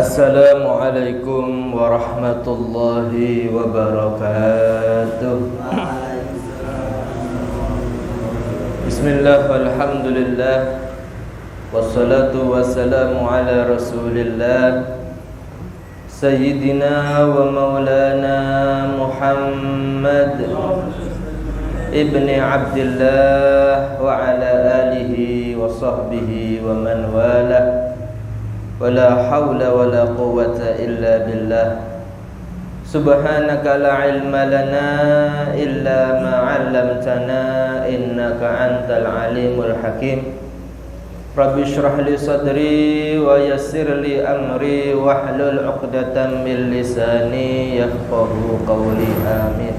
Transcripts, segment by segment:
Assalamualaikum warahmatullahi wabarakatuh. Bismillah walhamdulillah, wassalatu wassalamu ala rasulillah, Sayyidina wa maulana Muhammad ibni Abdillah wa ala alihi wa sahbihi wa man walah. Wala hawla wala quwwata illa billah. Subhanaka la ilma lana illa ma 'allamtana innaka antal alimul hakim. Rabbi shrah li sadri wa yassir li amri wahlul 'uqdatam min lisani yafqahu qawli. Amin.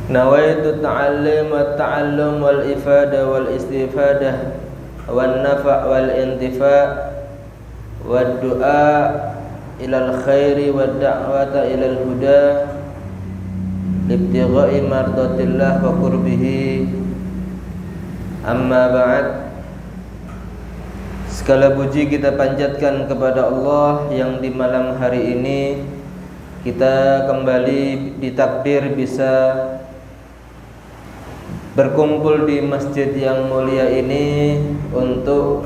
Nawaitu ta'allim wa ta'allum wal ifada wal istifadah wan nafa' wal intifa' wad du'a ilal khairi wad da'wata ilal huda libtigha'i mardatillah wa qurbihi. Amma ba'd. Segala puji kita panjatkan kepada Allah yang di malam hari ini kita kembali ditakdir bisa berkumpul di masjid yang mulia ini untuk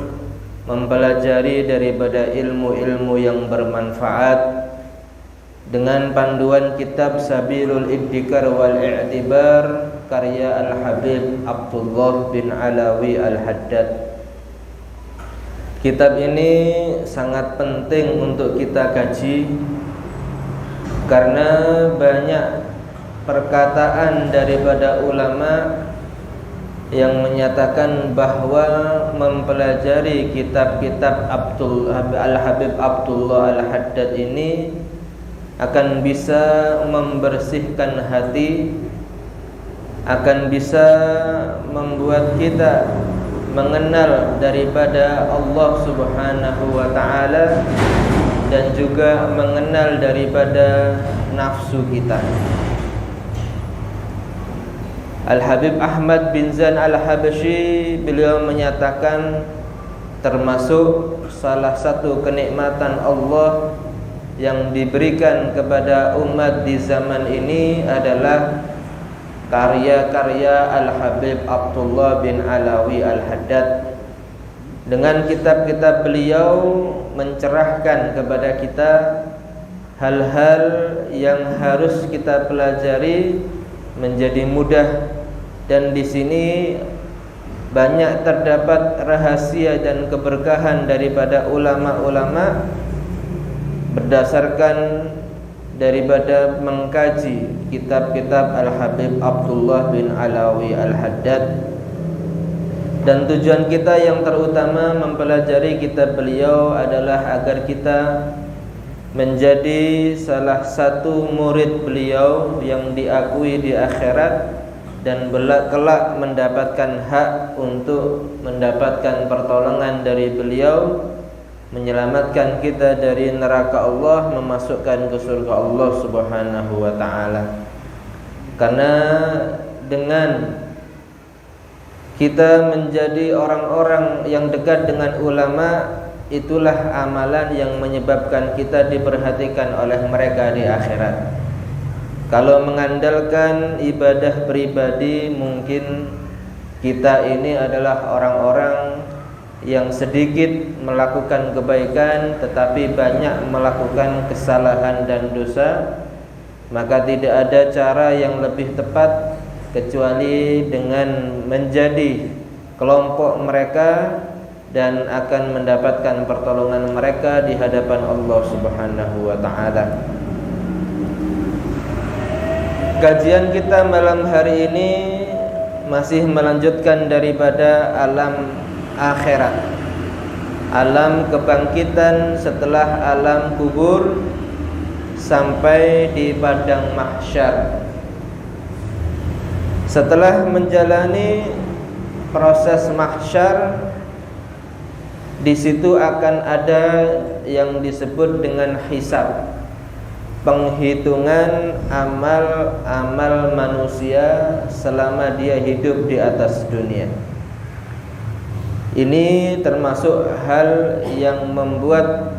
mempelajari daripada ilmu-ilmu yang bermanfaat dengan panduan kitab Sabilul Ibtikar wal I'tibar karya Al-Habib Abdullah bin Alawi Al-Haddad. Kitab ini sangat penting untuk kita kaji karena banyak perkataan daripada ulama yang menyatakan bahwa mempelajari kitab-kitab Al-Habib Abdullah Al-Haddad ini akan bisa membersihkan hati, akan bisa membuat kita mengenal daripada Allah Subhanahu wa ta'ala dan juga mengenal daripada nafsu kita. Al-Habib Ahmad bin Zain Al-Habasyi, beliau menyatakan termasuk salah satu kenikmatan Allah yang diberikan kepada umat di zaman ini adalah karya-karya Al-Habib Abdullah bin Alawi Al-Haddad. Dengan kitab-kitab beliau mencerahkan kepada kita hal-hal yang harus kita pelajari menjadi mudah. Dan di sini banyak terdapat rahasia dan keberkahan daripada ulama-ulama berdasarkan daripada mengkaji kitab-kitab Al-Habib Abdullah bin Alawi Al-Haddad. Dan tujuan kita yang terutama mempelajari kitab beliau adalah agar kita menjadi salah satu murid beliau yang diakui di akhirat dan kelak mendapatkan hak untuk mendapatkan pertolongan dari beliau, menyelamatkan kita dari neraka Allah, memasukkan ke surga Allah Subhanahu wa ta'ala. Karena dengan kita menjadi orang-orang yang dekat dengan ulama, itulah amalan yang menyebabkan kita diperhatikan oleh mereka di akhirat. Kalau mengandalkan ibadah pribadi, mungkin kita ini adalah orang-orang yang sedikit melakukan kebaikan tetapi banyak melakukan kesalahan dan dosa. Maka tidak ada cara yang lebih tepat kecuali dengan menjadi kelompok mereka dan akan mendapatkan pertolongan mereka di hadapan Allah Subhanahu wa ta'ala. Kajian kita malam hari ini masih melanjutkan daripada alam akhirat, alam kebangkitan setelah alam kubur sampai di padang mahsyar. Setelah menjalani proses mahsyar, di situ akan ada yang disebut dengan hisab, penghitungan amal-amal manusia selama dia hidup di atas dunia. Ini termasuk hal yang membuat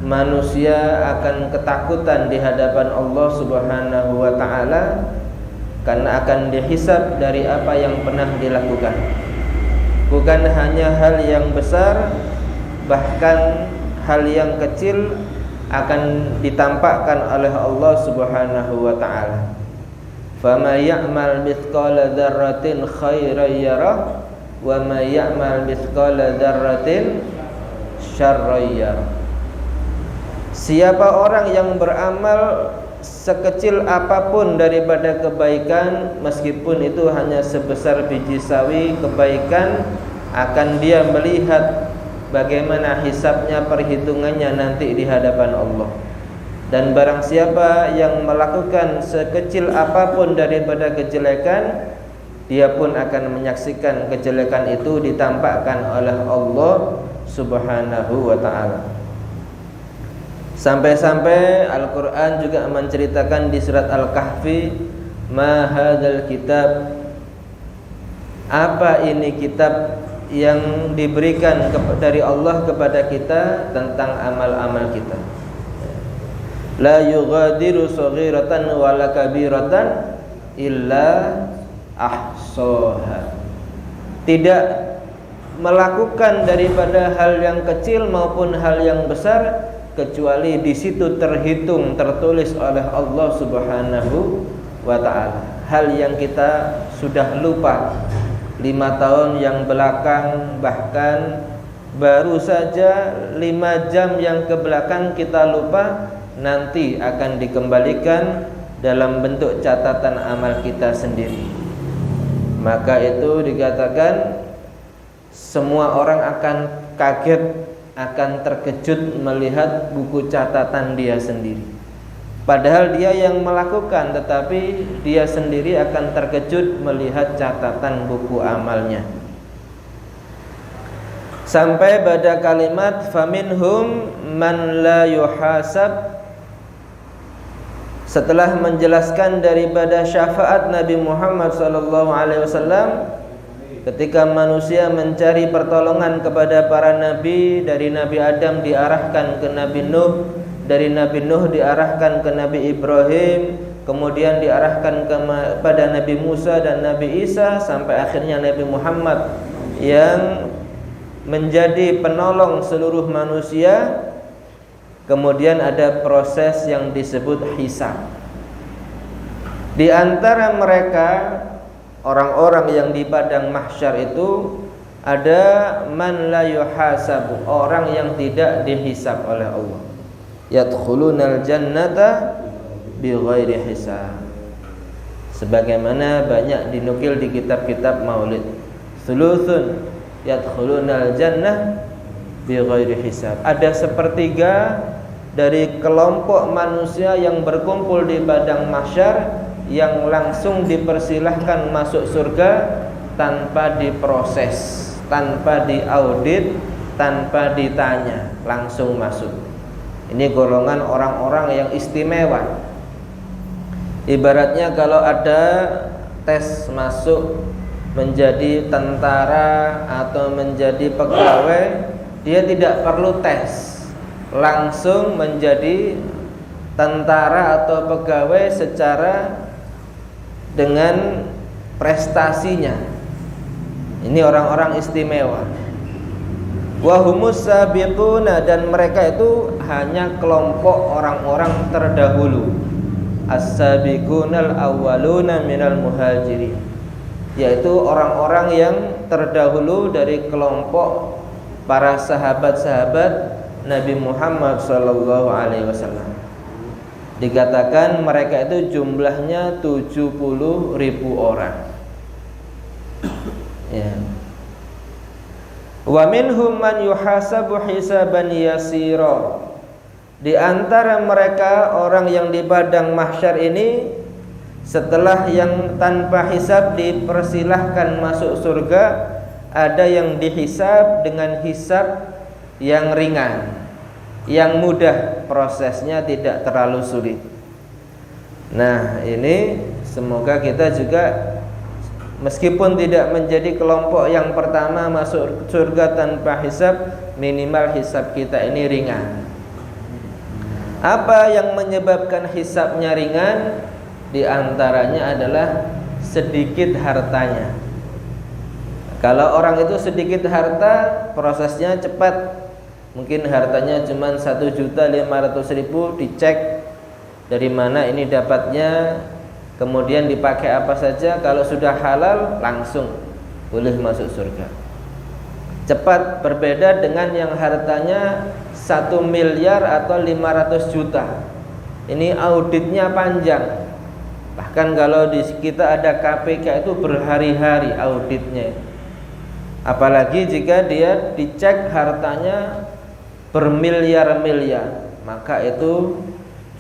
manusia akan ketakutan di hadapan Allah Subhanahu wa taala karena akan dihisab dari apa yang pernah dilakukan. Bukan hanya hal yang besar, bahkan hal yang kecil akan ditampakkan oleh Allah Subhanahu wa taala. Fama ya'mal mithqala dzarratin khairan yarah wa ma ya'mal mithqala dzarratin syarran yarah. Siapa orang yang beramal sekecil apapun daripada kebaikan, meskipun itu hanya sebesar biji sawi kebaikan, akan dia melihat bagaimana hisabnya, perhitungannya nanti di hadapan Allah. Dan barang siapa yang melakukan sekecil apapun daripada kejelekan, dia pun akan menyaksikan kejelekan itu ditampakkan oleh Allah Subhanahu wa ta'ala. Sampai-sampai Al-Quran juga menceritakan di surat Al-Kahfi, ma hadzal kitab, apa ini kitab yang diberikan dari Allah kepada kita tentang amal-amal kita. La yughadiru saghiratan wala kabiratan illa ahsaha. Tidak melakukan daripada hal yang kecil maupun hal yang besar kecuali di situ terhitung, tertulis oleh Allah Subhanahu wa ta'ala. Hal yang kita sudah lupa 5 tahun yang belakang, bahkan baru saja 5 jam yang ke belakang kita lupa, nanti akan dikembalikan dalam bentuk catatan amal kita sendiri. Maka itu dikatakan semua orang akan kaget, akan terkejut melihat buku catatan dia sendiri. Padahal dia yang melakukan, tetapi dia sendiri akan terkejut melihat catatan buku amalnya. Sampai pada kalimat faminhum man la yuhasab. Setelah menjelaskan daripada syafaat Nabi Muhammad SAW ketika manusia mencari pertolongan kepada para nabi, dari Nabi Adam diarahkan ke Nabi Nuh, dari Nabi Nuh diarahkan ke Nabi Ibrahim, kemudian diarahkan kepada Nabi Musa dan Nabi Isa, sampai akhirnya Nabi Muhammad yang menjadi penolong seluruh manusia. Kemudian ada proses yang disebut hisab. Di antara mereka orang-orang yang di padang mahsyar itu ada man la yuhasabu, orang yang tidak dihisab oleh Allah. Yadkhulunal jannata bighairi hisab. Sebagaimana banyak dinukil di kitab-kitab Maulid. Thuluthun yadkhulunal jannah bighairi hisab. Ada sepertiga dari kelompok manusia yang berkumpul di padang mahsyar yang langsung dipersilahkan masuk surga tanpa diproses, tanpa diaudit, tanpa ditanya, langsung masuk. Ini golongan orang-orang yang istimewa. Ibaratnya kalau ada tes masuk menjadi tentara atau menjadi pegawai, dia tidak perlu tes, langsung menjadi tentara atau pegawai secara dengan prestasinya. Ini orang-orang istimewa. Wa humus sabiquna, dan mereka itu hanya kelompok orang-orang terdahulu. As-sabiqunal awwaluna minal muhajirin, yaitu orang-orang yang terdahulu dari kelompok para sahabat-sahabat Nabi Muhammad sallallahu alaihi wasallam. Dikatakan mereka itu jumlahnya 70.000 orang. Ya. Wa minhum man yuhasabu hisaban yasira. Di antara mereka orang yang di padang mahsyar ini, setelah yang tanpa hisab dipersilahkan masuk surga, ada yang dihisab dengan hisab yang ringan, yang mudah, prosesnya tidak terlalu sulit. Nah, ini semoga kita juga meskipun tidak menjadi kelompok yang pertama masuk surga tanpa hisab, minimal hisab kita ini ringan. Apa yang menyebabkan hisabnya ringan? Di antaranya adalah sedikit hartanya. Kalau orang itu sedikit harta, prosesnya cepat. Mungkin hartanya cuma 1.500.000, dicek dari mana ini dapatnya, kemudian dipakai apa saja. Kalau sudah halal, langsung boleh masuk surga. Cepat, berbeda dengan yang hartanya 1 miliar atau 500 juta. Ini auditnya panjang. Bahkan kalau di kita ada KPK itu berhari-hari auditnya. Apalagi jika dia dicek hartanya bermiliar-miliar, maka itu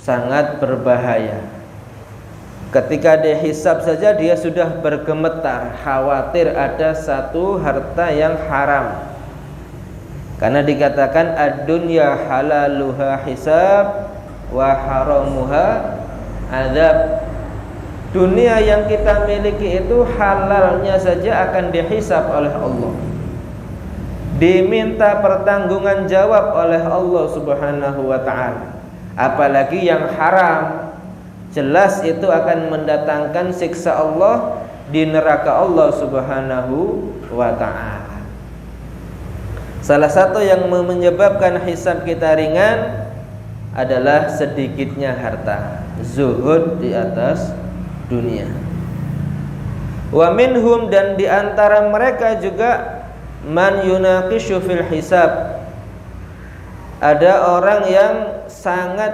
sangat berbahaya. Ketika dihisab saja dia sudah bergemetar, khawatir ada satu harta yang haram. Karena dikatakan ad-dunya halaluha hisab wa haramuha azab. Dunia yang kita miliki itu halalnya saja akan dihisab oleh Allah. Diminta pertanggungan jawab oleh Allah Subhanahu wa ta'ala. Apalagi yang haram, jelas itu akan mendatangkan siksa Allah di neraka Allah Subhanahu wa ta'ala. Salah satu yang menyebabkan hisab kita ringan adalah sedikitnya harta, zuhud di atas dunia. Wa minhum, dan di antara mereka juga man yunaqishu fil hisab. Ada orang yang sangat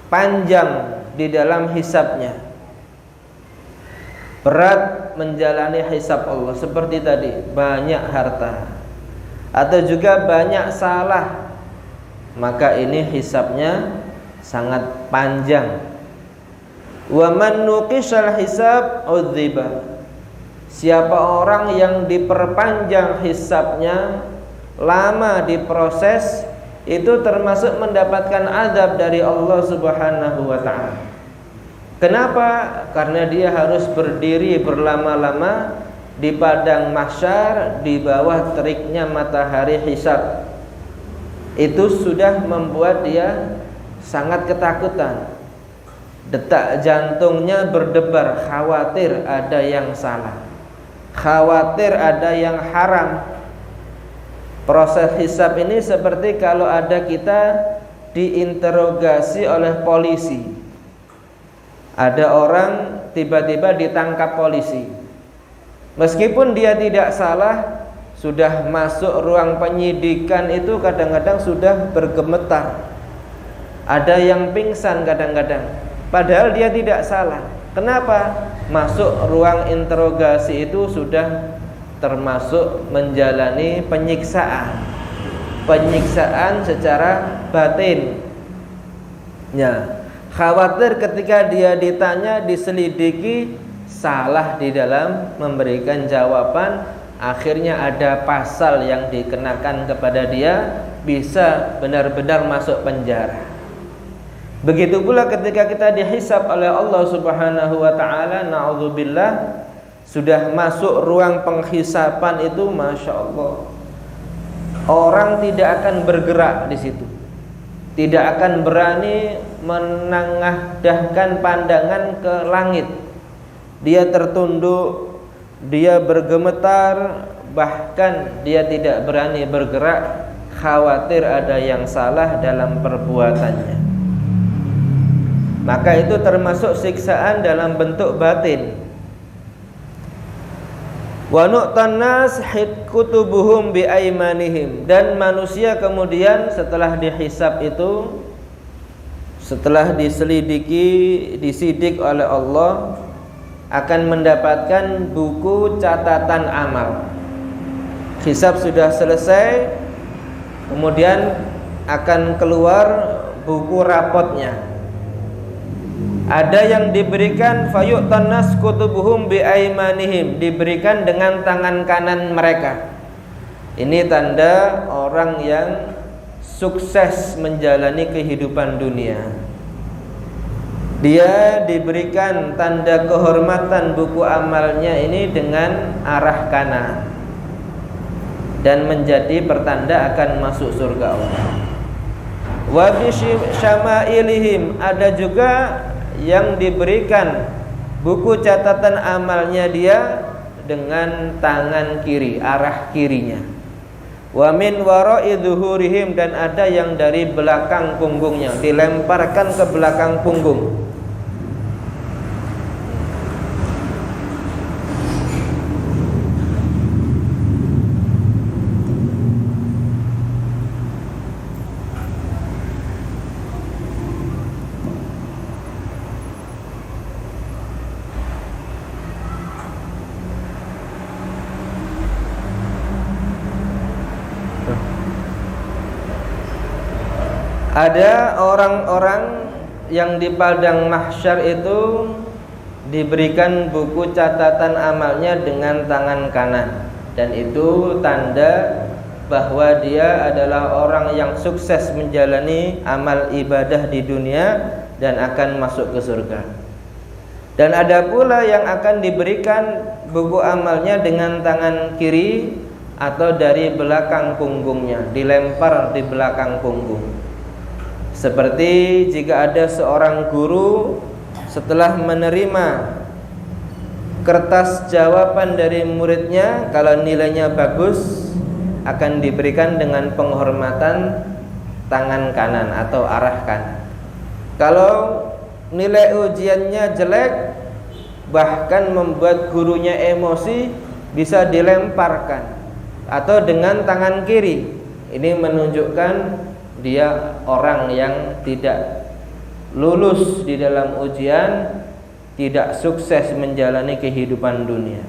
panjang di dalam hisabnya, berat menjalani hisab Allah. Seperti tadi, banyak harta atau juga banyak salah, maka ini hisabnya sangat panjang. Wa man nuqishal hisab udziba. Siapa orang yang diperpanjang hisabnya, lama diproses, itu termasuk mendapatkan azab dari Allah Subhanahu wa ta'ala. Kenapa? Karena dia harus berdiri berlama-lama di padang mahsyar di bawah teriknya matahari hisab. Itu sudah membuat dia sangat ketakutan. Detak jantungnya berdebar, khawatir ada yang salah, khawatir ada yang haram. Proses hisab ini seperti kalau ada kita diinterogasi oleh polisi. Ada orang tiba-tiba ditangkap polisi, meskipun dia tidak salah, sudah masuk ruang penyidikan itu kadang-kadang sudah bergemetar. Ada yang pingsan kadang-kadang, padahal dia tidak salah. Kenapa? Masuk ruang interogasi itu sudah termasuk menjalani penyiksaan secara batin. Ya, khawatir ketika dia ditanya, diselidiki, salah di dalam memberikan jawaban, akhirnya ada pasal yang dikenakan kepada dia, bisa benar-benar masuk penjara. Begitu pula ketika kita dihisab oleh Allah Subhanahu wa ta'ala, na'udzubillah, sudah masuk ruang penghisapan itu, Masya Allah, orang tidak akan bergerak di situ, tidak akan berani menengadahkan pandangan ke langit. Dia tertunduk, dia bergemetar, bahkan dia tidak berani bergerak, khawatir ada yang salah dalam perbuatannya. Maka itu termasuk siksaan dalam bentuk batin. Wa nu'tan nas kutubuhum bi aimanihim. Dan manusia kemudian setelah dihisab itu, setelah diselidiki, disidik oleh Allah, akan mendapatkan buku catatan amal. Hisab sudah selesai, kemudian akan keluar buku rapotnya. Ada yang diberikan fayu'tan nas kutubuhum bi aimanihim, diberikan dengan tangan kanan mereka. Ini tanda orang yang sukses menjalani kehidupan dunia. Dia diberikan tanda kehormatan buku amalnya ini dengan arah kanan, dan menjadi pertanda akan masuk surga Allah. Wa bi syama'ilihim, ada juga yang diberikan buku catatan amalnya dia dengan tangan kiri, arah kirinya. Wa min wara'i dhuhurihim, dan ada yang dari belakang punggungnya, dilemparkan ke belakang punggung. Ada orang-orang yang di padang mahsyar itu diberikan buku catatan amalnya dengan tangan kanan, dan itu tanda bahwa dia adalah orang yang sukses menjalani amal ibadah di dunia dan akan masuk ke surga. Dan ada pula yang akan diberikan buku amalnya dengan tangan kiri atau dari belakang punggungnya, dilempar di belakang punggung. Seperti jika ada seorang guru setelah menerima kertas jawaban dari muridnya, kalau nilainya bagus akan diberikan dengan penghormatan tangan kanan atau arah kanan. Kalau nilai ujiannya jelek, bahkan membuat gurunya emosi, bisa dilemparkan atau dengan tangan kiri. Ini menunjukkan dia orang yang tidak lulus di dalam ujian, tidak sukses menjalani kehidupan dunia.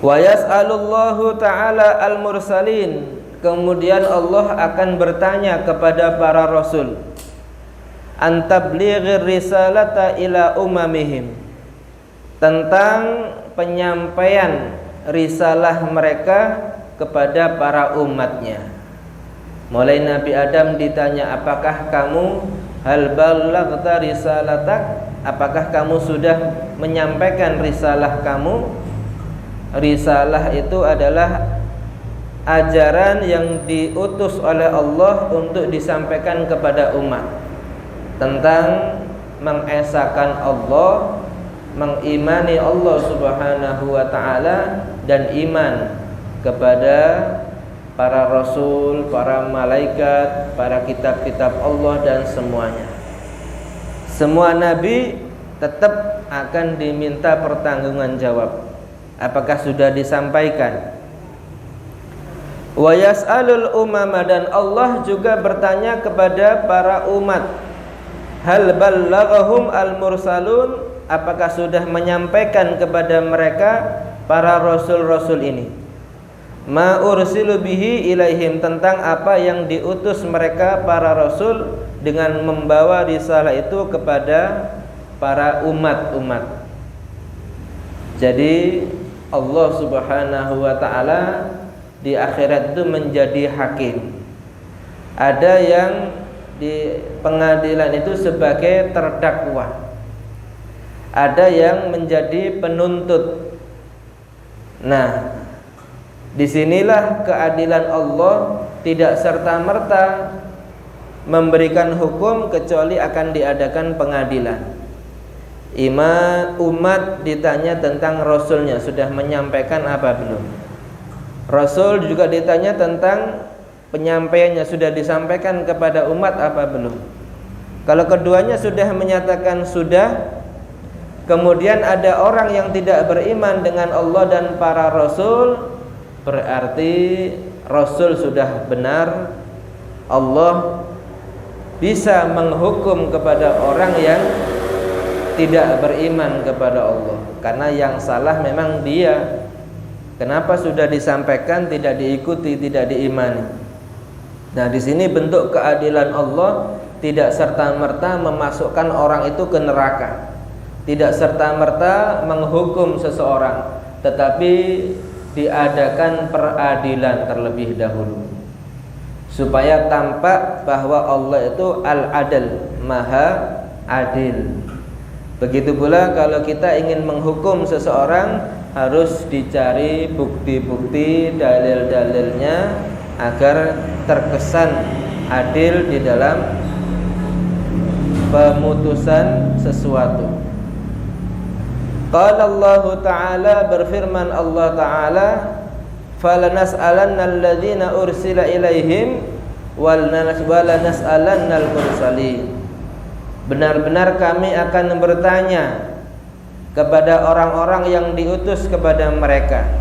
Wa yas'alullahu ta'ala al-mursalin, kemudian Allah akan bertanya kepada para rasul, an tablighir risalata ila umamihim, tentang penyampaian risalah mereka kepada para umatnya. Mulai Nabi Adam ditanya, apakah kamu hal ballaghta risalatak, apakah kamu sudah menyampaikan risalah kamu? Risalah itu adalah ajaran yang diutus oleh Allah untuk disampaikan kepada umat tentang mengesahkan Allah, mengimani Allah Subhanahu wa ta'ala, dan iman kepada para rasul, para malaikat, para kitab-kitab Allah dan semuanya. Semua nabi tetap akan diminta pertanggungan jawab. Apakah sudah disampaikan? Wa yas'alul umama, dan Allah juga bertanya kepada para umat, hal ballaghahum al-mursalun, apakah sudah menyampaikan kepada mereka para rasul-rasul ini? Ma ursilu bihi ilaihim, tentang apa yang diutus mereka para rasul dengan membawa risalah itu kepada para umat-umat. Jadi Allah Subhanahu wa ta'ala di akhirat itu menjadi hakim. Ada yang di pengadilan itu sebagai terdakwa, ada yang menjadi penuntut. Nah, disinilah keadilan Allah, tidak serta-merta memberikan hukum kecuali akan diadakan pengadilan. Umat ditanya tentang rasulnya, sudah menyampaikan apa belum? Rasul juga ditanya tentang penyampaiannya, sudah disampaikan kepada umat apa belum? Kalau keduanya sudah menyatakan sudah, kemudian ada orang yang tidak beriman dengan Allah dan para rasul, berarti rasul sudah benar. Allah bisa menghukum kepada orang yang tidak beriman kepada Allah, karena yang salah memang dia. Kenapa sudah disampaikan tidak diikuti, tidak diimani? Nah, di sini bentuk keadilan Allah, tidak serta-merta memasukkan orang itu ke neraka, tidak serta-merta menghukum seseorang, tetapi diadakan peradilan terlebih dahulu supaya tampak bahwa Allah itu al-adil, maha adil. Begitu pula kalau kita ingin menghukum seseorang, harus dicari bukti-bukti, dalil-dalilnya, agar terkesan adil di dalam pemutusan sesuatu. Qala Allah Ta'ala, berfirman Allah Ta'ala, falanas'alanna alladhina ursila ilaihim walanas'alanna al-mursalin. Benar-benar kami akan bertanya kepada orang-orang yang diutus kepada mereka.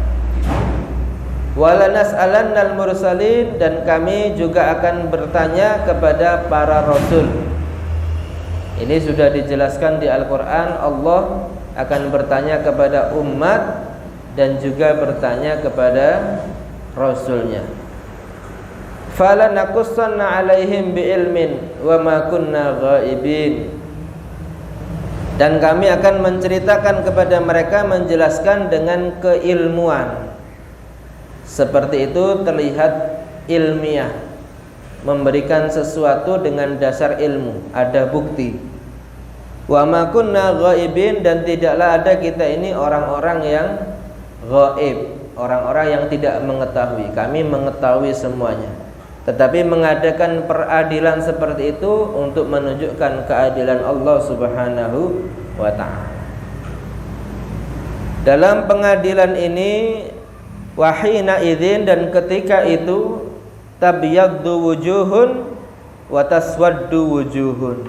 Walanas'alannal mursalin, dan kami juga akan bertanya kepada para rasul. Ini sudah dijelaskan di Al-Qur'an, Allah akan bertanya kepada umat dan juga bertanya kepada rasulnya. Falanakussanna 'alaihim biilmin wa ma kunna ghaibin. Dan kami akan menceritakan kepada mereka, menjelaskan dengan keilmuan. Seperti itu terlihat ilmiah, memberikan sesuatu dengan dasar ilmu, ada bukti. Wa ma kunna ghaibin, dan tidaklah ada kita ini orang-orang yang ghaib, orang-orang yang tidak mengetahui. Kami mengetahui semuanya, tetapi mengadakan peradilan seperti itu untuk menunjukkan keadilan Allah Subhanahu wa ta'ala. Dalam pengadilan ini, wahina idzin, dan ketika itu, tabyaddu wujuhun wa taswaddu wujuhun,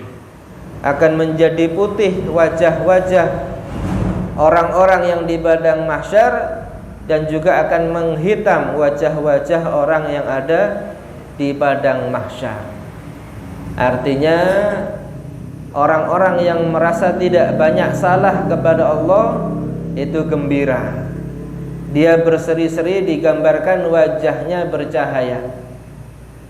akan menjadi putih wajah-wajah orang-orang yang di padang mahsyar, dan juga akan menghitam wajah-wajah orang yang ada di padang mahsyar. Artinya orang-orang yang merasa tidak banyak salah kepada Allah itu gembira. Dia berseri-seri, digambarkan wajahnya bercahaya.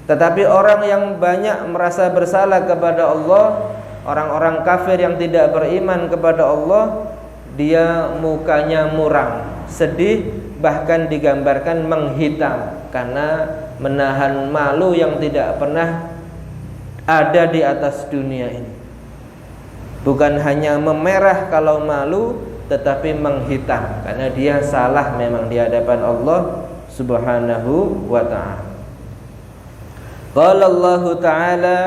Tetapi orang yang banyak merasa bersalah kepada Allah, orang-orang kafir yang tidak beriman kepada Allah, dia mukanya muram, sedih, bahkan digambarkan menghitam karena menahan malu yang tidak pernah ada di atas dunia ini. Bukan hanya memerah kalau malu, tetapi menghitam karena dia salah memang di hadapan Allah Subhanahu wa ta'ala. Qala Allah Ta'ala,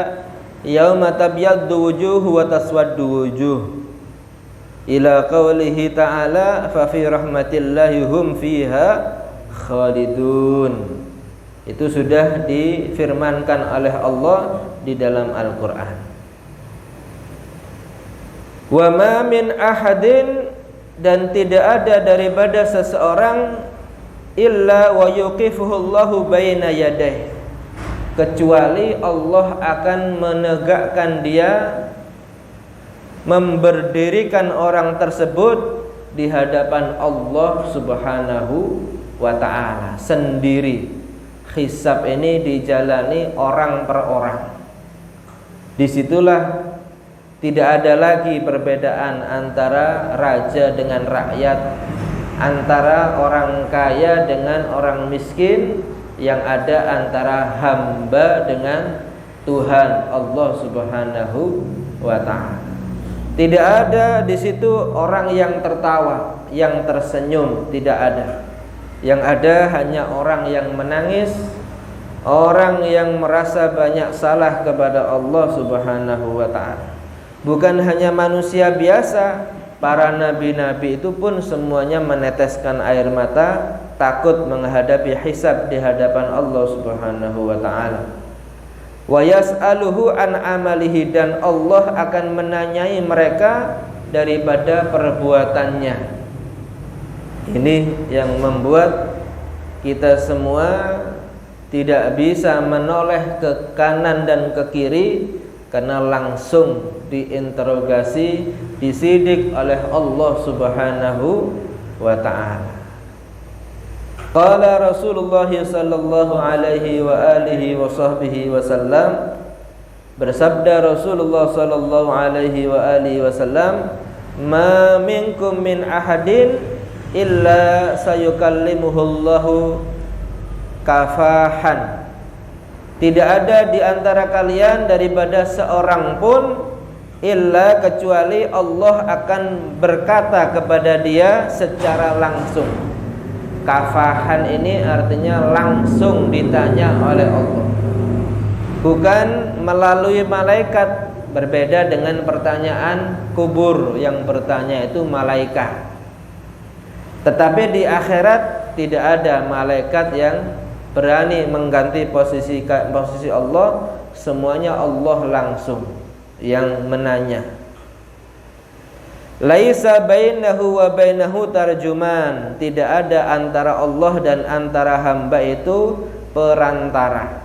yauma tabyaddu wujuh wa taswaddu wujuh, ila qawlihi ta'ala, fa fi rahmatillahi hum fiha khalidun. Itu sudah difirmankan oleh Allah di dalam Al-Qur'an. Wa ma min ahadin, dan tidak ada daripada seseorang, illa wa yuqifuhu Allahu baina yadayhi, kecuali Allah akan menegakkan dia, memberdirikan orang tersebut di hadapan Allah Subhanahu wa ta'ala sendiri. Hisab ini dijalani orang per orang. Disitulah tidak ada lagi perbedaan antara raja dengan rakyat, antara orang kaya dengan orang miskin, yang ada antara hamba dengan Tuhan Allah Subhanahu wa ta'ala. Tidak ada di situ orang yang tertawa, yang tersenyum, tidak ada. Yang ada hanya orang yang menangis, orang yang merasa banyak salah kepada Allah Subhanahu wa ta'ala. Bukan hanya manusia biasa, para nabi-nabi itu pun semuanya meneteskan air mata, takut menghadapi hisab di hadapan Allah Subhanahu wa ta'ala. Wa yas'aluhu an amalihi, dan Allah akan menanyai mereka daripada perbuatannya. Ini yang membuat kita semua tidak bisa menoleh ke kanan dan ke kiri, karena langsung diinterogasi, disidik oleh Allah Subhanahu wa ta'ala. Qala Rasulullah sallallahu alaihi wa alihi wa sahbihi wasallam, bersabda Rasulullah sallallahu alaihi wa alihi wasallam, ma minkum min ahadin illa sayukallimuhullahu kafahan. Tidak ada di antara kalian daripada seorang pun, illa kecuali Allah akan berkata kepada dia secara langsung. Kafahan ini artinya langsung ditanya oleh Allah. bukan melalui malaikat. Berbeda dengan pertanyaan kubur, yang bertanya itu malaikat. Tetapi di akhirat tidak ada malaikat yang berani mengganti posisi Allah. Semuanya Allah langsung yang menanya. Laisa bainahu wa bainahu tarjuman. Tidak ada antara Allah dan antara hamba itu perantara.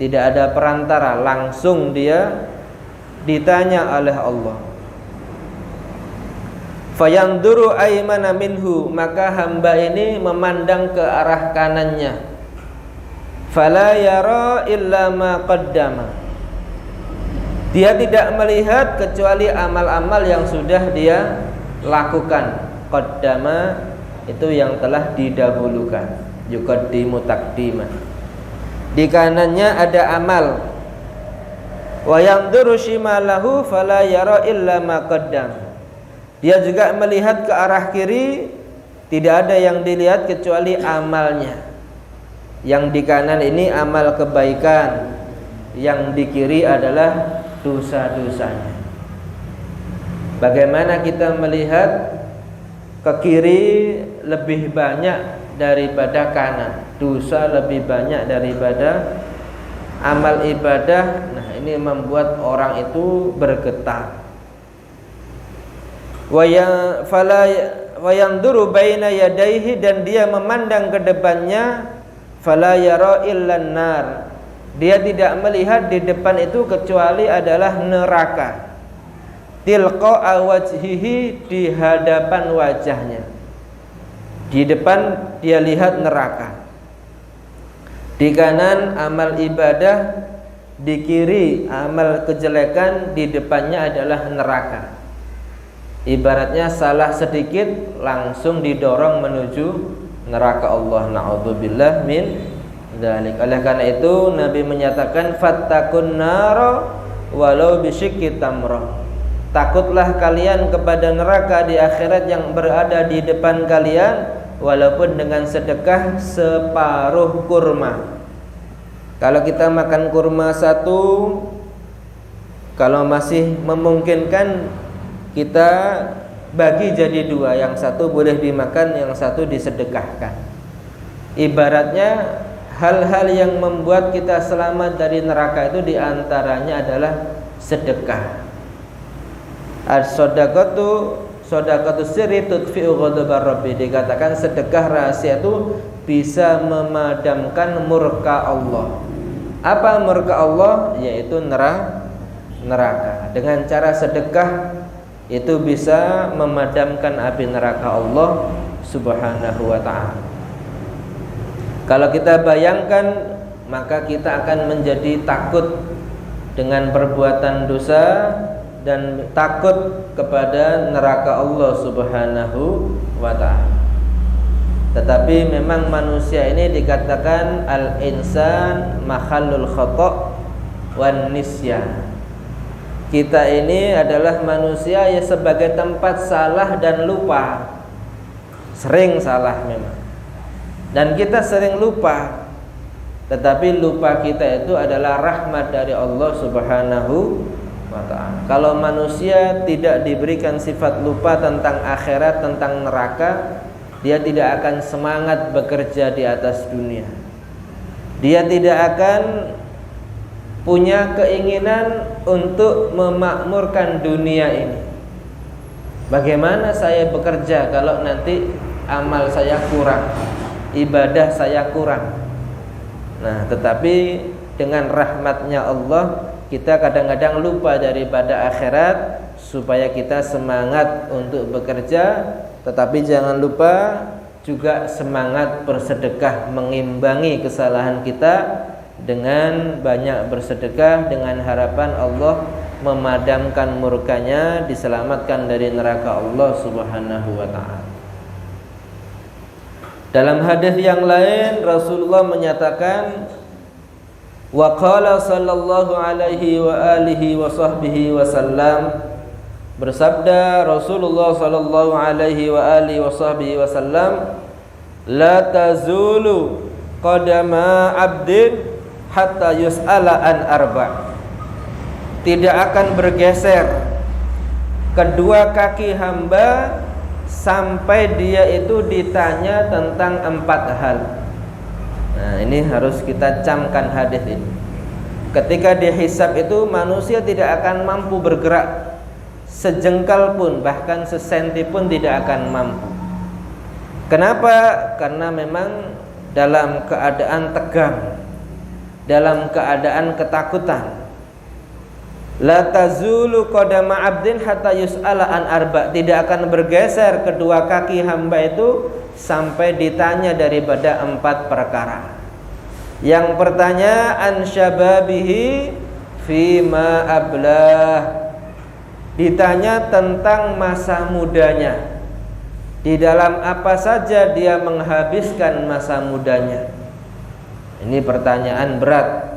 Tidak ada perantara, langsung dia ditanya oleh Allah. Fayanduru aymana minhu, maka hamba ini memandang ke arah kanannya. Fala yara illa ma qaddama. Dia tidak melihat kecuali amal-amal yang sudah dia lakukan. Qaddama itu yang telah didahulukan. Yuqaddimu taqdima. Di kanannya ada amal. Wa yanzuru shimalahu fala yara illa ma qaddam. Dia juga melihat ke arah kiri, tidak ada yang dilihat kecuali amalnya. Yang di kanan ini amal kebaikan, yang di kiri adalah dosa-dosanya. Bagaimana kita melihat ke kiri lebih banyak daripada kanan, dosa lebih banyak daripada amal ibadah. Nah, ini membuat orang itu bergetar. Wa yanduru baina yadayhi, dan dia memandang ke depannya. Fala yara illan nar. Dia tidak melihat di depan itu kecuali adalah neraka. Tilqa wajhihi, di hadapan wajahnya. Di depan dia lihat neraka. Di kanan amal ibadah, di kiri amal kejelekan, di depannya adalah neraka. Ibaratnya salah sedikit langsung didorong menuju neraka Allah. Na'udzubillah min dzalik. Oleh karena itu Nabi menyatakan fattakun nara walau bisyikki tamrah. Takutlah kalian kepada neraka di akhirat yang berada di depan kalian, walaupun dengan sedekah separuh kurma. Kalau kita makan kurma satu, kalau masih memungkinkan kita bagi jadi dua, yang satu boleh dimakan, yang satu disedekahkan. Ibaratnya hal-hal yang membuat kita selamat dari neraka itu diantaranya adalah sedekah. As-shadaqatu sirri tudfi'u ghadabar rabbi. Dikatakan sedekah rahasia itu bisa memadamkan murka Allah. Apa murka Allah? Yaitu neraka. Dengan cara sedekah itu bisa memadamkan api neraka Allah Subhanahu wa ta'ala. Kalau kita bayangkan, maka kita akan menjadi takut dengan perbuatan dosa dan takut kepada neraka Allah Subhanahu wa ta'ala. Tetapi memang manusia ini dikatakan al-insan mahallul khata' wan nisyan. Kita ini adalah manusia yang sebagai tempat salah dan lupa. Sering salah memang. Dan kita sering lupa. Tetapi lupa kita itu adalah rahmat dari Allah Subhanahu wa ta'ala. Kalau manusia tidak diberikan sifat lupa tentang akhirat, tentang neraka, dia tidak akan semangat bekerja di atas dunia. Dia tidak akan punya keinginan untuk memakmurkan dunia ini. Bagaimana saya bekerja kalau nanti amal saya kurang, ibadah saya kurang. Nah, tetapi dengan rahmatnya Allah, kita kadang-kadang lupa daripada akhirat supaya kita semangat untuk bekerja. Tetapi jangan lupa juga semangat bersedekah, mengimbangi kesalahan kita dengan banyak bersedekah, dengan harapan Allah memadamkan murkanya, diselamatkan dari neraka Allah Subhanahu wa ta'ala. Dalam hadis yang lain Rasulullah menyatakan, wa qala sallallahu alaihi wa alihi wa sahbihi wasallam, bersabda Rasulullah sallallahu alaihi wa alihi wa sahbihi wasallam, la tazulu qadama abdin hatta yus'ala an arba'. Tidak akan bergeser kedua kaki hamba sampai dia itu ditanya tentang 4 hal. Nah, ini harus kita camkan hadis ini. Ketika dihisab itu manusia tidak akan mampu bergerak sejengkal pun, bahkan sesenti pun tidak akan mampu. Kenapa? Karena memang dalam keadaan tegang, dalam keadaan ketakutan. La tazulu qadama 'abdin hatta yus'ala an arba'. Tidak akan bergeser kedua kaki hamba itu sampai ditanya daripada 4 perkara. Yang pertama, an syababihi fima ablah. Ditanya tentang masa mudanya. Di dalam apa saja dia menghabiskan masa mudanya. Ini pertanyaan berat.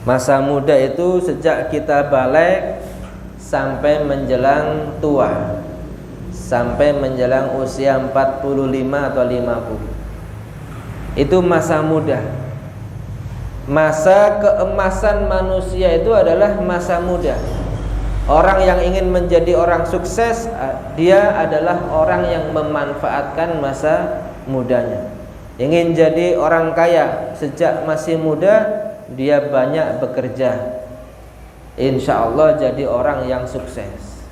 Masa muda itu sejak kita balik sampai menjelang tua, sampai menjelang usia 45 atau 50. Itu masa muda. Masa keemasan manusia itu adalah masa muda. Orang yang ingin menjadi orang sukses, dia adalah orang yang memanfaatkan masa mudanya. Ingin jadi orang kaya sejak masih muda, dia banyak bekerja, insya Allah jadi orang yang sukses.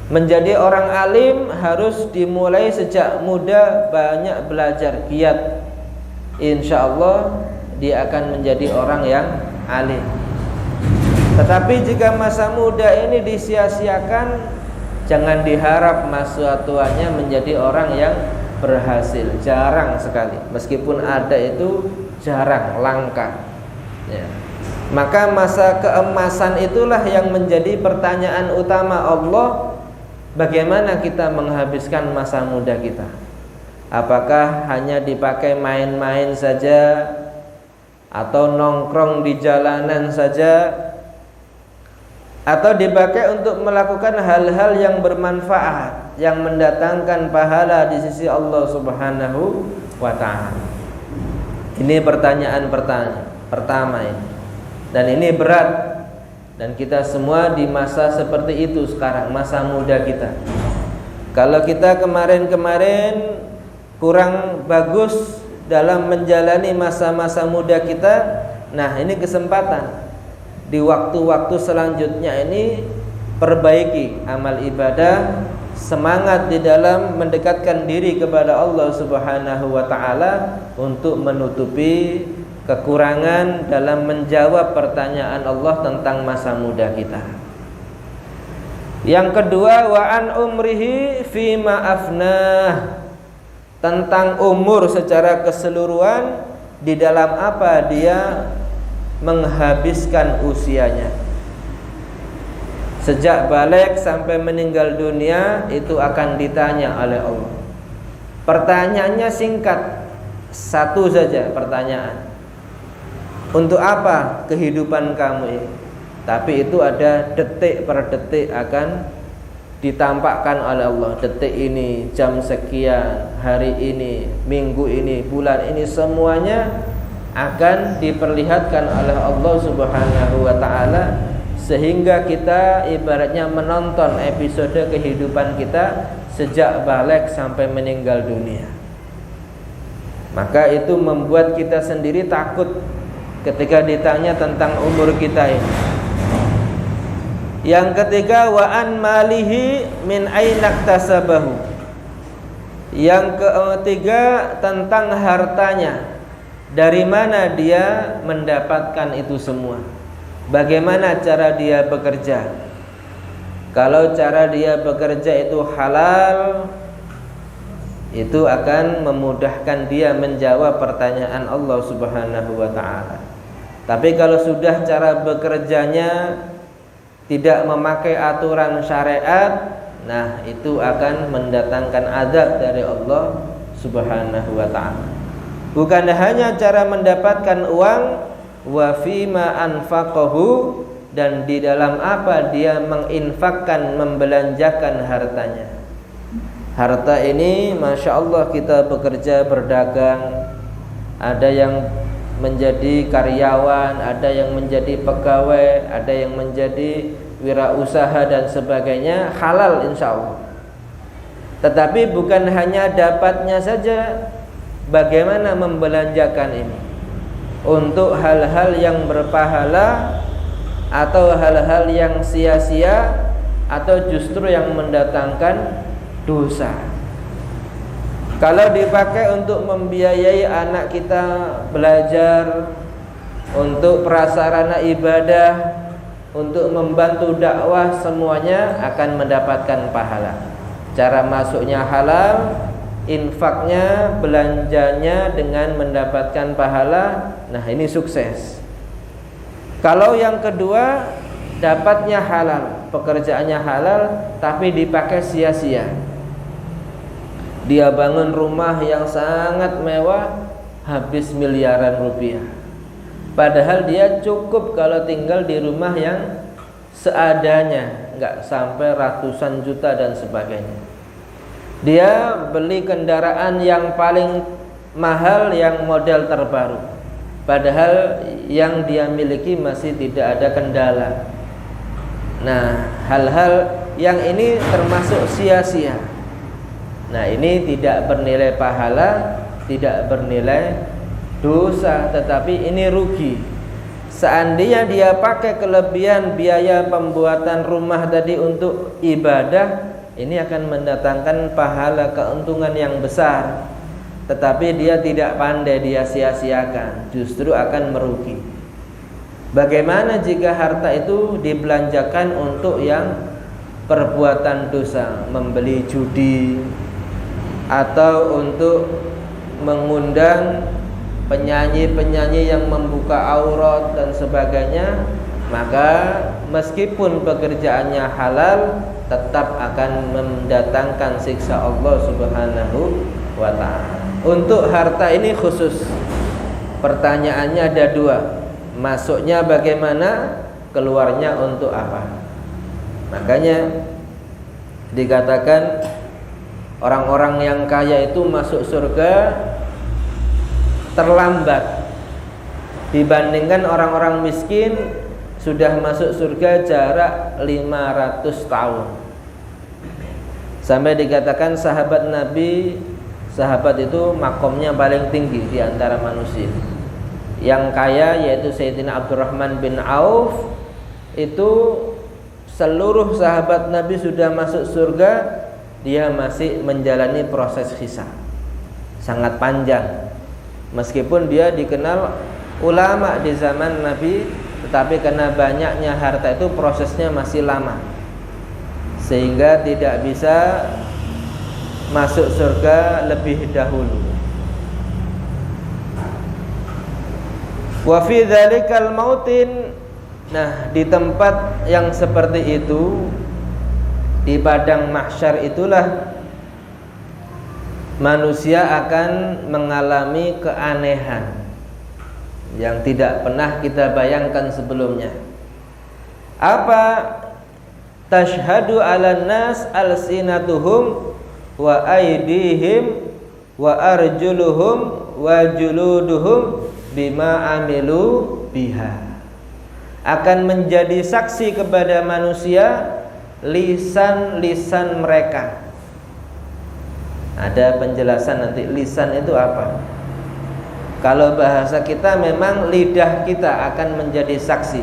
Menjadi orang alim harus dimulai sejak muda, banyak belajar, giat, insya Allah dia akan menjadi orang yang alim. Tetapi jika masa muda ini disia-siakan, jangan diharap masa tuanya menjadi orang yang berhasil. Jarang sekali, meskipun ada itu jarang, langka ya. Maka masa keemasan itulah yang menjadi pertanyaan utama Allah. Bagaimana kita menghabiskan masa muda kita? Apakah hanya dipakai main-main saja, atau nongkrong di jalanan saja, atau dipakai untuk melakukan hal-hal yang bermanfaat, yang mendatangkan pahala di sisi Allah Subhanahu wa ta'ala? Ini pertanyaan pertama ini. Dan ini berat. Dan kita semua di masa seperti itu sekarang, masa muda kita. Kalau kita kemarin-kemarin kurang bagus dalam menjalani masa-masa muda kita, nah ini kesempatan. Di waktu-waktu selanjutnya ini perbaiki amal ibadah, semangat di dalam mendekatkan diri kepada Allah Subhanahu wa ta'ala untuk menutupi kekurangan dalam menjawab pertanyaan Allah tentang masa muda kita. Yang kedua, wa an umrihi fima afnah. Tentang umur secara keseluruhan, di dalam apa dia menghabiskan usianya. Sejak balik sampai meninggal dunia itu akan ditanya oleh Allah. Pertanyaannya singkat, satu saja pertanyaan. Untuk apa kehidupan kamu ini? Tapi itu ada detik per detik akan ditampakkan oleh Allah. Detik ini, jam sekian, hari ini, minggu ini, bulan ini, semuanya akan diperlihatkan oleh Allah Subhanahu wa ta'ala, sehingga kita ibaratnya menonton episode kehidupan kita sejak balik sampai meninggal dunia. Maka itu membuat kita sendiri takut ketika ditanya tentang umur kita ini. Yang ketiga, wa an malihi min aina iktasabahu. Yang ketiga, tentang hartanya, dari mana dia mendapatkan itu semua. Bagaimana cara dia bekerja? Kalau cara dia bekerja itu halal, itu akan memudahkan dia menjawab pertanyaan Allah Subhanahu wa ta'ala. Tapi kalau sudah cara bekerjanya tidak memakai aturan syariat, nah itu akan mendatangkan azab dari Allah Subhanahu wa ta'ala. Bukan hanya cara mendapatkan uang, wa fima anfaqahu, dan di dalam apa dia menginfakkan, membelanjakan hartanya. Harta ini Masya Allah kita bekerja, berdagang, ada yang menjadi karyawan, ada yang menjadi pegawai, ada yang menjadi wirausaha dan sebagainya, halal insya Allah. Tetapi bukan hanya dapatnya saja, bagaimana membelanjakan ini untuk hal-hal yang berpahala atau hal-hal yang sia-sia atau justru yang mendatangkan dosa. Kalau dipakai untuk membiayai anak kita belajar, untuk prasarana ibadah, untuk membantu dakwah, semuanya akan mendapatkan pahala. Cara masuknya halal, infaknya, belanjanya dengan mendapatkan pahala. Nah, ini sukses. Kalau yang kedua, dapatnya halal, pekerjaannya halal, tapi dipakai sia-sia. Dia bangun rumah yang sangat mewah, habis miliaran rupiah. Padahal dia cukup kalau tinggal di rumah yang seadanya, nggak sampai ratusan juta dan sebagainya. Dia beli kendaraan yang paling mahal, yang model terbaru, padahal yang dia miliki masih tidak ada kendala. Nah, hal-hal yang ini termasuk sia-sia. Nah, ini tidak bernilai pahala, tidak bernilai dosa, tetapi ini rugi. Seandainya dia pakai kelebihan biaya pembuatan rumah tadi untuk ibadah, ini akan mendatangkan pahala, keuntungan yang besar. Tetapi dia tidak pandai, dia sia-siakan, justru akan merugi. Bagaimana jika harta itu dibelanjakan untuk yang perbuatan dosa, membeli judi, atau untuk mengundang penyanyi-penyanyi yang membuka aurat dan sebagainya, maka meskipun pekerjaannya halal, tetap akan mendatangkan siksa Allah Subhanahu wa ta'ala. Untuk harta ini khusus, pertanyaannya ada dua, masuknya bagaimana, keluarnya untuk apa. Makanya dikatakan orang-orang yang kaya itu masuk surga terlambat dibandingkan orang-orang miskin sudah masuk surga jarak 500 tahun. Sampai dikatakan sahabat Nabi, sahabat itu makomnya paling tinggi di antara manusia. Yang kaya yaitu Sayyidina Abdurrahman bin Auf, itu seluruh sahabat Nabi sudah masuk surga, dia masih menjalani proses hisab sangat panjang. Meskipun dia dikenal ulama di zaman Nabi, tetapi karena banyaknya harta itu prosesnya masih lama, sehingga tidak bisa masuk surga lebih dahulu. Wa fi dzalikal mautin, nah di tempat yang seperti itu, di padang mahsyar itulah manusia akan mengalami keanehan yang tidak pernah kita bayangkan sebelumnya. Apa? Tashhadu 'alan nas alsinatuhum wa aydihim wa arjuluhum wa juluduhum bima amilu biha. Akan menjadi saksi kepada manusia lisan-lisan mereka. Ada penjelasan nanti lisan itu apa. Kalau bahasa kita memang lidah kita akan menjadi saksi,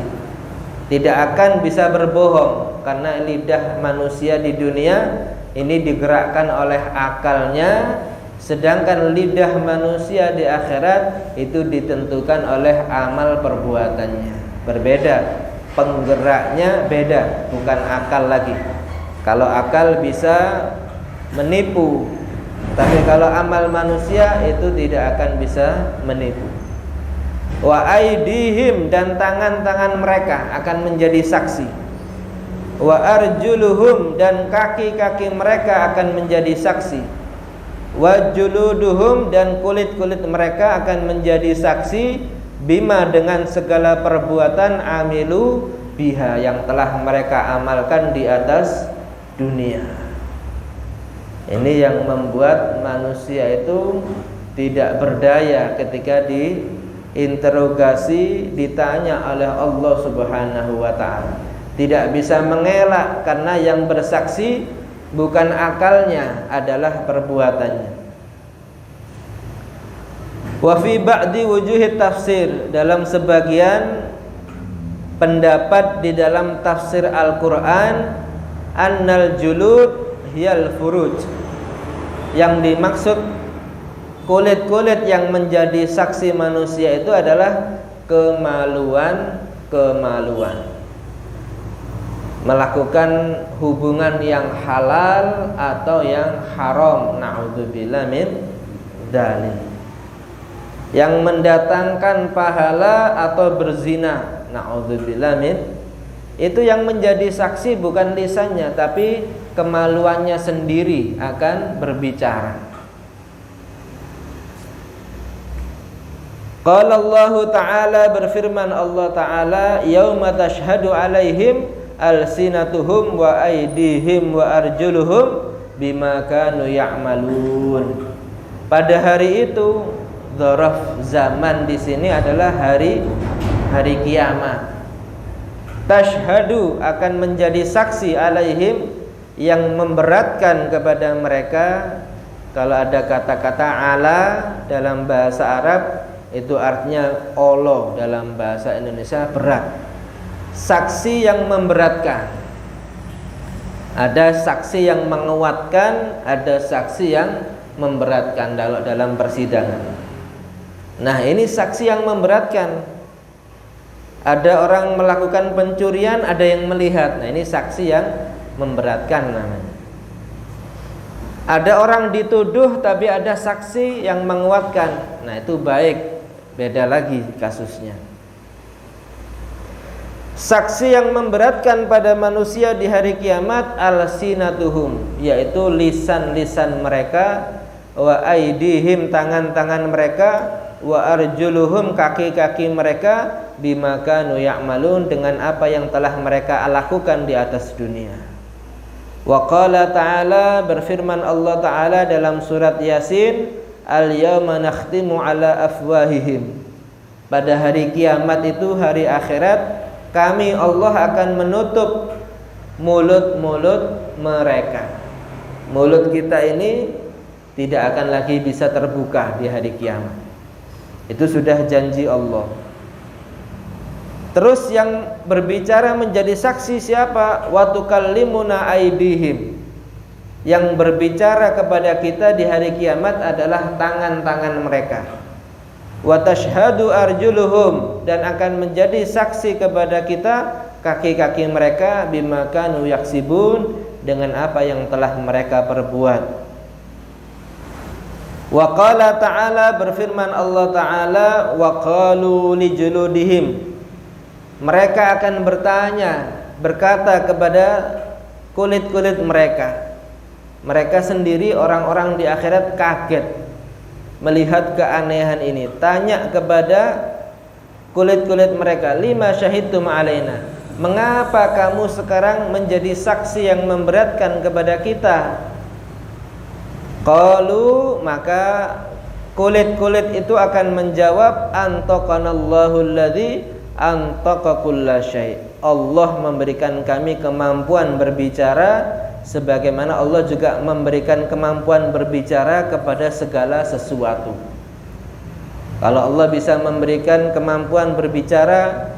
tidak akan bisa berbohong, karena lidah manusia di dunia ini digerakkan oleh akalnya, sedangkan lidah manusia di akhirat itu ditentukan oleh amal perbuatannya. Berbeda, penggeraknya beda, bukan akal lagi. Kalau akal bisa menipu, tapi kalau amal manusia itu tidak akan bisa menipu. Wa aidihim, dan tangan-tangan mereka akan menjadi saksi. Wa arjuluhum, dan kaki-kaki mereka akan menjadi saksi. Wa juluduhum, dan kulit-kulit mereka akan menjadi saksi. Bima, dengan segala perbuatan amilu biha, yang telah mereka amalkan di atas dunia. Ini yang membuat manusia itu tidak berdaya ketika di interogasi, ditanya oleh Allah Subhanahu wa ta'ala. Tidak bisa mengelak karena yang bersaksi bukan akalnya, adalah perbuatannya. Wa fi ba'di wujuhit tafsir, dalam sebagian pendapat di dalam tafsir Al-Quran, annal julud hiyal furuj, yang dimaksud kulit-kulit yang menjadi saksi manusia itu adalah kemaluan-kemaluan, melakukan hubungan yang halal atau yang haram, na'udzubillah min dzalik, yang mendatangkan pahala atau berzina, na'udzubillah min, itu yang menjadi saksi bukan lisannya tapi kemaluannya sendiri akan berbicara. Qala Allah Ta'ala, berfirman Allah Ta'ala, yauma tashhadu alaihim alsinatuhum wa aydihim wa arjuluhum bima kanu ya'malun. Pada hari itu, dzaraf zaman di sini adalah hari kiamat. Tashhadu, akan menjadi saksi, alaihim, yang memberatkan kepada mereka. Kalau ada kata-kata ala dalam bahasa Arab, itu artinya Allah, dalam bahasa Indonesia berat. Saksi yang memberatkan. Ada saksi yang menguatkan, ada saksi yang memberatkan dalam persidangan. Nah, ini saksi yang memberatkan. Ada orang melakukan pencurian, ada yang melihat. Nah, ini saksi yang memberatkan namanya. Ada orang dituduh tapi ada saksi yang menguatkan. Nah, itu baik, beda lagi kasusnya. Saksi yang memberatkan pada manusia di hari kiamat, alsinatuhum, yaitu lisan-lisan mereka, wa aidihim, tangan-tangan mereka, wa arjuluhum, kaki-kaki mereka, bima kanu ya'malun, dengan apa yang telah mereka lakukan di atas dunia. Wa qala ta'ala, berfirman Allah Ta'ala dalam surat Yasin, al-yawma nakhtimu ala afwahihim, pada hari kiamat itu, hari akhirat, kami Allah akan menutup mulut-mulut mereka. Mulut kita ini tidak akan lagi bisa terbuka di hari kiamat. Itu sudah janji Allah. Terus yang berbicara menjadi saksi siapa? Wa tukallimuna aydihim, yang berbicara kepada kita di hari kiamat adalah tangan-tangan mereka. Wa tashhadu arjuluhum, dan akan menjadi saksi kepada kita kaki-kaki mereka, bima kanu yaksibun, dengan apa yang telah mereka perbuat. Wa qala ta'ala, berfirman Allah Ta'ala, wa qalu li juludihim, mereka akan berkata kepada kulit-kulit mereka. Mereka sendiri, orang-orang di akhirat, kaget melihat keanehan ini. Tanya kepada kulit-kulit mereka, lima syahidtum alaina, mengapa kamu sekarang menjadi saksi yang memberatkan kepada kita? Qalu, maka kulit-kulit itu akan menjawab, antaqanallahu alladzi antaqa kulla syai', Allah memberikan kami kemampuan berbicara sebagaimana Allah juga memberikan kemampuan berbicara kepada segala sesuatu. Kalau Allah bisa memberikan kemampuan berbicara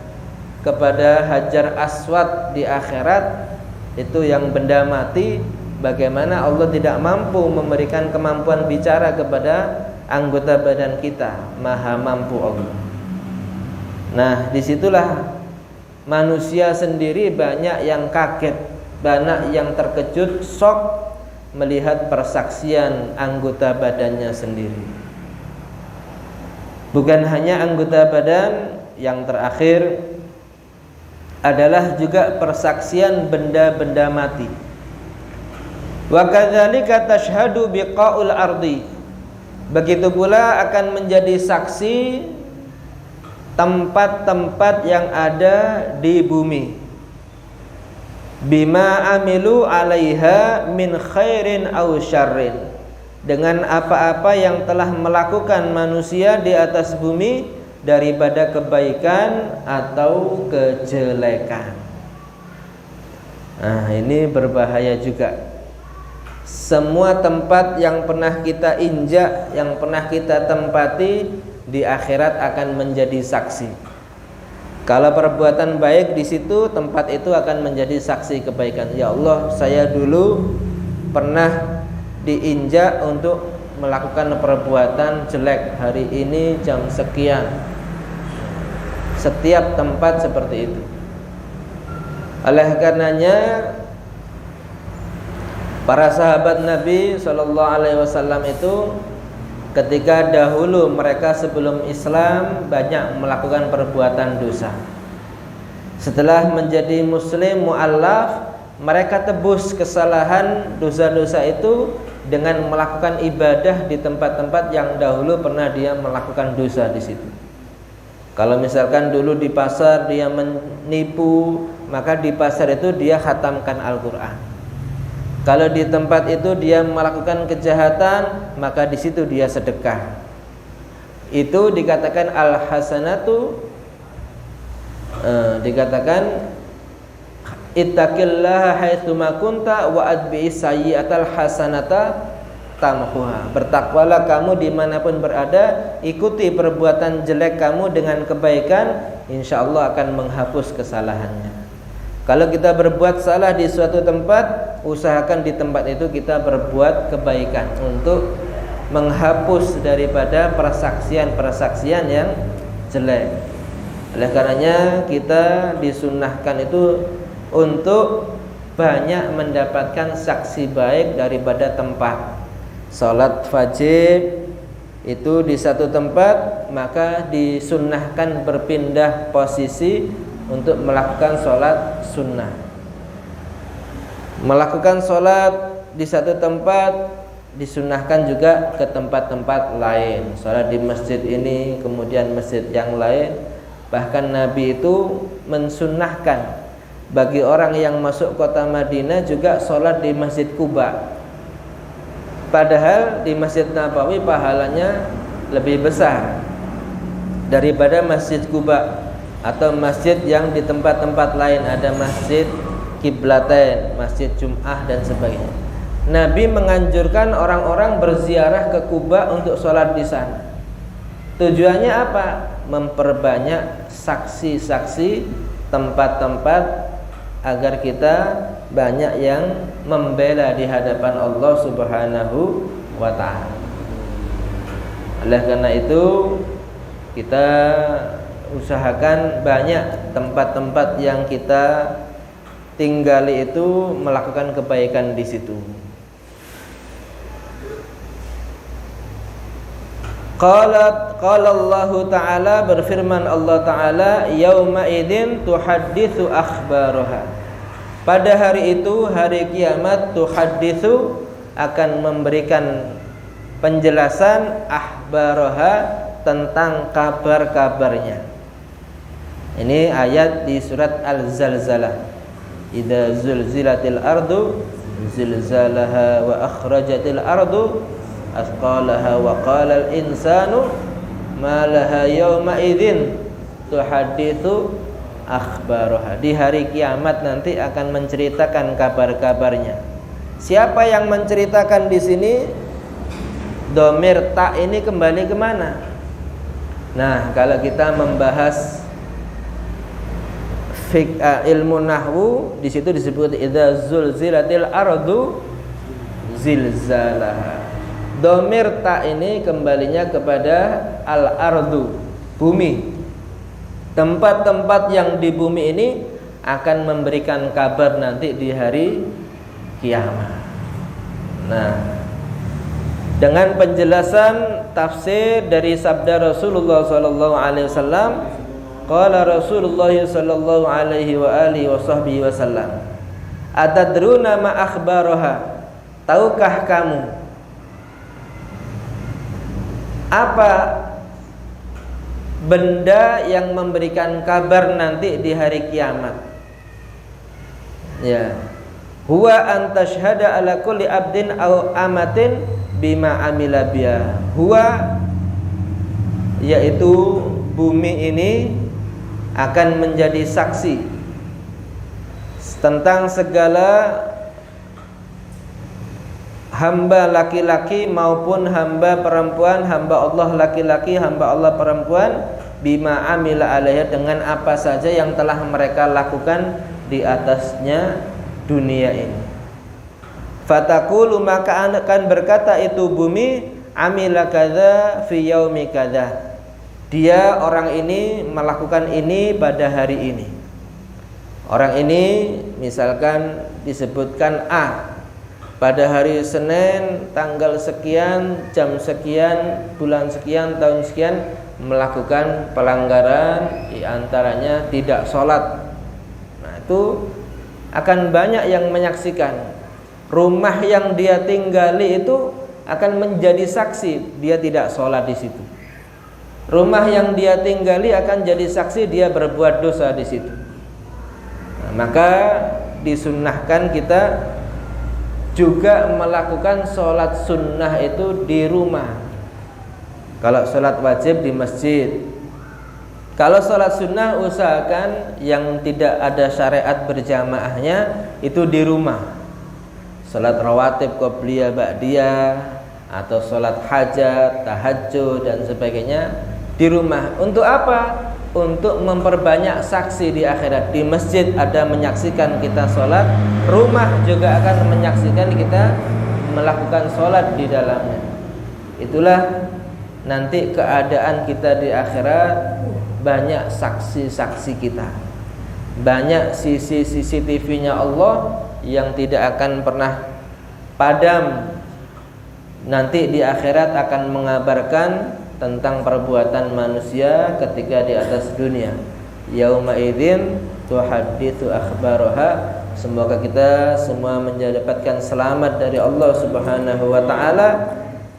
kepada Hajar Aswad di akhirat, itu yang benda mati, bagaimana Allah tidak mampu memberikan kemampuan bicara kepada anggota badan kita? Maha mampu Allah. Nah, disitulah manusia sendiri banyak yang kaget, banyak yang terkejut, shock melihat persaksian anggota badannya sendiri. Bukan hanya anggota badan, yang terakhir adalah juga persaksian benda-benda mati. Wa kadzalika tashhadu biqa'ul ardi, begitu pula akan menjadi saksi tempat-tempat yang ada di bumi, bima amilu alaiha min khairin aw syarrin, dengan apa-apa yang telah melakukan manusia di atas bumi, daripada kebaikan atau kejelekan. Nah, ini berbahaya juga. Semua tempat yang pernah kita injak, yang pernah kita tempati, di akhirat akan menjadi saksi. Kalau perbuatan baik di situ, tempat itu akan menjadi saksi kebaikan. Ya Allah, saya dulu pernah diinjak untuk melakukan perbuatan jelek, hari ini jam sekian. Setiap tempat seperti itu. Oleh karenanya para sahabat Nabi SAW itu ketika dahulu mereka sebelum Islam banyak melakukan perbuatan dosa. Setelah menjadi muslim mu'allaf, mereka tebus kesalahan dosa-dosa itu dengan melakukan ibadah di tempat-tempat yang dahulu pernah dia melakukan dosa di situ. Kalau misalkan dulu di pasar dia menipu, maka di pasar itu dia khatamkan Al-Quran. Kalau di tempat itu dia melakukan kejahatan, maka di situ dia sedekah. Itu dikatakan al-hasanatu, dikatakan ittaqillaha haitsuma kunta wa adbi'is sayyi'atal hasanata tamhuha. Bertakwalah kamu dimanapun berada, ikuti perbuatan jelek kamu dengan kebaikan, insyaallah akan menghapus kesalahannya. Kalau kita berbuat salah di suatu tempat, usahakan di tempat itu kita berbuat kebaikan untuk menghapus daripada persaksian-persaksian yang jelek. Oleh karenanya kita disunnahkan itu untuk banyak mendapatkan saksi baik daripada tempat. Salat fajr itu di satu tempat, maka disunnahkan berpindah posisi untuk melakukan sholat sunnah. Melakukan sholat di satu tempat disunnahkan juga ke tempat-tempat lain. Sholat di masjid ini, kemudian masjid yang lain. Bahkan Nabi itu mensunnahkan bagi orang yang masuk kota Madinah juga sholat di Masjid Quba. Padahal di Masjid Nabawi pahalanya lebih besar daripada Masjid Quba atau masjid yang di tempat-tempat lain. Ada Masjid Qiblatain, Masjid Jum'ah dan sebagainya. Nabi menganjurkan orang-orang berziarah ke Quba untuk sholat di sana. Tujuannya apa? Memperbanyak saksi-saksi tempat-tempat agar kita banyak yang membela di hadapan Allah Subhanahu wa ta'ala. Oleh karena itu kita usahakan banyak tempat-tempat yang kita tinggali itu melakukan kebaikan di situ. Qala Allah Ta'ala, berfirman Allah Ta'ala, yauma idzin tuhadditsu akhbaraha. Pada hari itu, hari kiamat, tuhadditsu akan memberikan penjelasan akhbaraha tentang kabar-kabarnya. Ini ayat di surat Al-Zalzalah. Idza zulzilatil ardu zilzalaha wa akhrajatil ardu asqalaha wa qalal insanu ma laha yawma idzin tuhadditsu akhbaraha. Di hari kiamat nanti akan menceritakan kabar-kabarnya. Siapa yang menceritakan di sini? Dhamir ta ini kembali kemana? Nah, kalau kita membahas ilmu nahwu, di situ disebut idza zulzilatil ardu zilzalaha. Dhamir ta ini kembalinya kepada al-ardu, bumi. Tempat-tempat yang di bumi ini akan memberikan kabar nanti di hari kiamat. Nah, dengan penjelasan tafsir dari sabda Rasulullah sallallahu alaihi wasallam, qala Rasulullah sallallahu alaihi wa alihi wasallam, atadruna ma akhbaraha? Tahukah kamu apa benda yang memberikan kabar nanti di hari kiamat? Ya, huwa an tashhada ala kulli abdin aw amatin bima amila biha. Huwa, yaitu bumi ini akan menjadi saksi tentang segala hamba laki-laki maupun hamba perempuan, hamba Allah laki-laki, hamba Allah perempuan, bima amila alaiha, dengan apa saja yang telah mereka lakukan di atasnya dunia ini. Fataqulu, maka akan berkata itu bumi, amila kadza fi yaumi kadza, dia orang ini melakukan ini pada hari ini. Orang ini misalkan disebutkan A, pada hari Senin tanggal sekian, jam sekian, bulan sekian, tahun sekian melakukan pelanggaran, di antaranya tidak sholat. Nah, itu akan banyak yang menyaksikan. Rumah yang dia tinggali itu akan menjadi saksi dia tidak sholat di situ. Rumah yang dia tinggali akan jadi saksi dia berbuat dosa di situ. Nah, maka disunnahkan kita juga melakukan sholat sunnah itu di rumah. Kalau sholat wajib di masjid. Kalau sholat sunnah usahakan yang tidak ada syariat berjamaahnya itu di rumah. Sholat rawatib, qobliyah, ba'diyah, atau sholat hajat, tahajud dan sebagainya di rumah. Untuk apa? Untuk memperbanyak saksi di akhirat. Di masjid ada menyaksikan kita sholat, rumah juga akan menyaksikan kita melakukan sholat di dalamnya. Itulah nanti keadaan kita di akhirat, banyak saksi-saksi kita, banyak sisi CCTV-nya Allah yang tidak akan pernah padam. Nanti di akhirat akan mengabarkan tentang perbuatan manusia ketika di atas dunia. Yauma idzin tuhadditsu akhbaraha. Semoga kita semua mendapatkan selamat dari Allah Subhanahu wa taala.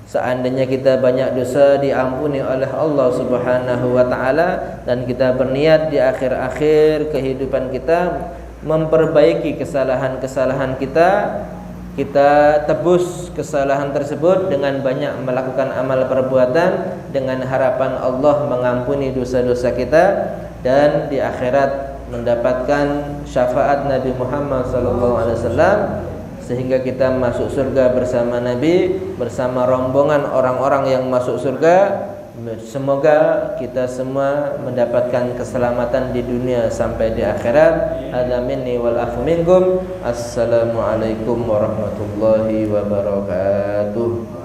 Seandainya kita banyak dosa diampuni oleh Allah Subhanahu wa taala, dan kita berniat di akhir-akhir kehidupan kita memperbaiki kesalahan-kesalahan kita, kita tebus kesalahan tersebut dengan banyak melakukan amal perbuatan, dengan harapan Allah mengampuni dosa-dosa kita dan di akhirat mendapatkan syafaat Nabi Muhammad SAW, sehingga kita masuk surga bersama Nabi, bersama rombongan orang-orang yang masuk surga. Semoga kita semua mendapatkan keselamatan di dunia sampai di akhirat. Hadza minni wal afu minkum. Assalamualaikum warahmatullahi wabarakatuh.